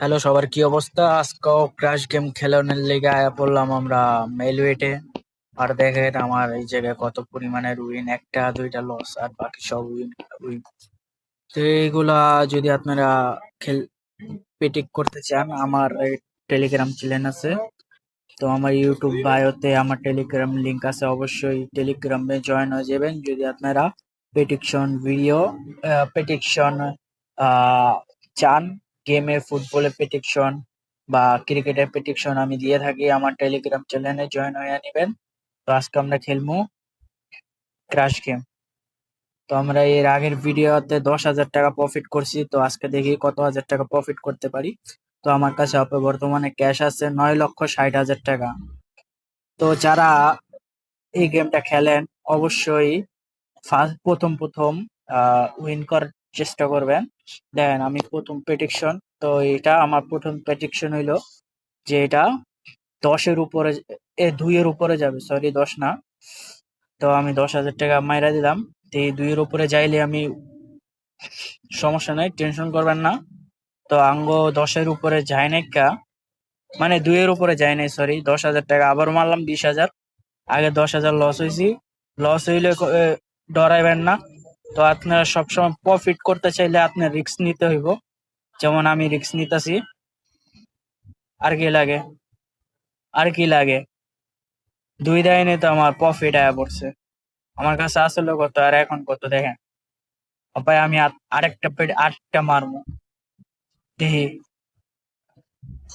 Hello, সবার কি অবস্থা? আজকেও ক্র্যাশ গেম খেলানোর লেগে আয়া পড়লাম আমরা মেলওয়েটে। আর দেখেন আমার এই জায়গায় কত পরিমাণের উইন, একটা দুইটা লস আর বাকি সব উইন উইন। তো এইগুলা যদি আপনারা খেল প্রেডিক্ট করতে চান, আমার টেলিগ্রাম চ্যানেল আছে। তো আমার ইউটিউব বায়োতে আমার টেলিগ্রাম লিংক আছে, অবশ্যই টেলিগ্রামে জয়েন হয়ে যাবেন যদি আপনারা প্রেডিকশন ভিডিও প্রেডিকশন চান। গেমে ফুটবলের প্রেডিকশন বা ক্রিকেটের প্রেডিকশন আমি দিয়ে থাকি, আমার টেলিগ্রাম চ্যানেলে জয়েন হয়ে নেবেন। তো আজকে আমরা খেলবো ক্রাশ গেম। তো আমরা এর আগের ভিডিওতে 10,000 টাকা প্রফিট করছি, তো আজকে দেখি কত হাজার টাকা প্রফিট করতে পারি। তো আমার কাছে বর্তমানে ক্যাশ আছে 9,60,000 টাকা। তো যারা এই গেমটা খেলেন অবশ্যই প্রথম প্রথম উইন করার চেষ্টা করবেন। দেখেন আমি প্রথম প্রেডিকশন, তো এটা আমার প্রথম প্রেডিকশন হইলো যে এটা 10-এর উপরে, 2-এর উপরে যাবে, সরি 10 না। তো আমি 10,000 টাকা মাইরা দিলাম। তো এই 2-এর উপরে যাইলে আমি সমস্যা নাই, টেনশন করবেন না। তো আঙ্গ 10-এর উপরে যায় নাই কা, মানে 2-এর উপরে যায় নাই, সরি 10,000 টাকা আবার মারলাম 20,000। আগে 10,000 লস হয়েছি। লস হইলে ডরাইবেন না। তো আপনারা সবসময় প্রফিট করতে চাইলে আপনার রিস্ক নিতে হইব, যেমন আমি রিস্ক নিতেছি। আর কি লাগে, আর কি লাগে, 2 দিনে তো আমার প্রফিট আয়া পড়ছে। আমার কাছে আসলে কত আর এখন কত দেখেন। ভাই আমি আরেকটা মারবো, দেখি।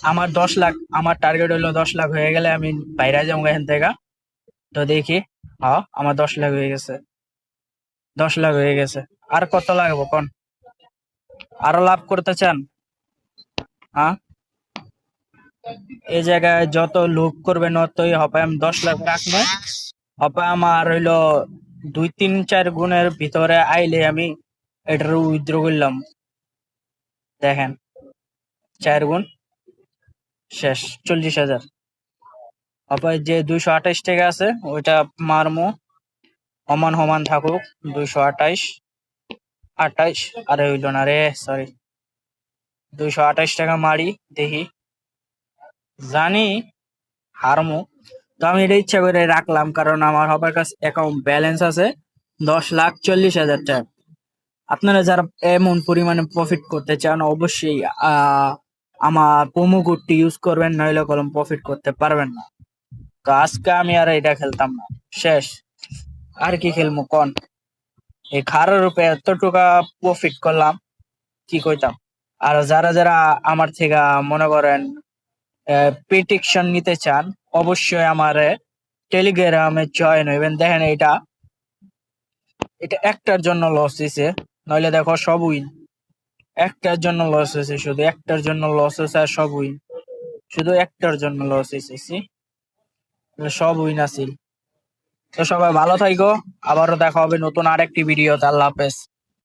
আমার 10 লাখ, আমার টার্গেট হইলো 10 লাখ হয়ে গেলে আমি বাইরে যাবো এখান থেকে। তো দেখি, হ্যাঁ আমার 10 লাখ হয়ে গেছে, 10 লাখ হয়ে গেছে। আর কত লাগবো কোন? আরো লাভ করতে চান? হ্যাঁ, এই জায়গায় যত লোভ করবেন অতই হবে। আমি 10 লাখ রাখবো, হবে আমার হইলো 2-3-4 গুণের ভিতরে আইলে আমি এটার উইথড্র করলাম। দেখেন 4 গুণ শেষ, 40,000। হবে যে 228 টাকা আছে ওইটা মারমো, সমান সমান থাকুক। 228, 28, আরে হইলো না রে, সরি। 228 টাকা মারি, দেখি, জানি হারমো। তো আমি এটা ইচ্ছা করে রাখলাম কারণ আমার সবার কাছে অ্যাকাউন্ট ব্যালেন্স আছে 10,40,000 টাকা। আপনারা যারা এমন পরিমাণে প্রফিট করতে চান অবশ্যই আমার প্রোমো কোডটি ইউজ করবেন, নইলে কলম প্রফিট করতে পারবেন না। তো আজকে আমি আর এটা খেলতাম না, শেষ। আর কি খেলবো কোন? এই খারার রূপে এত টাকা প্রফিট করলাম, কি কইতাম। আর যারা যারা আমার থেকে মনে করেন প্রেডিকশন নিতে চান, অবশ্যই আমার টেলিগ্রামে জয়েন হইবেন। দেখেন এটা এটা একটার জন্য লস দিছে, নইলে দেখো সব উইন। একটার জন্য লস হয়েছে, শুধু একটার জন্য লস হয়েছে, আর সব উইন। শুধু একটার জন্য লস হয়েছে, সব উইন আছিল। তো সবাই ভালো থাইকো, আবারও দেখা হবে নতুন আরেকটি ভিডিওতে। আল্লাহ হাফেজ।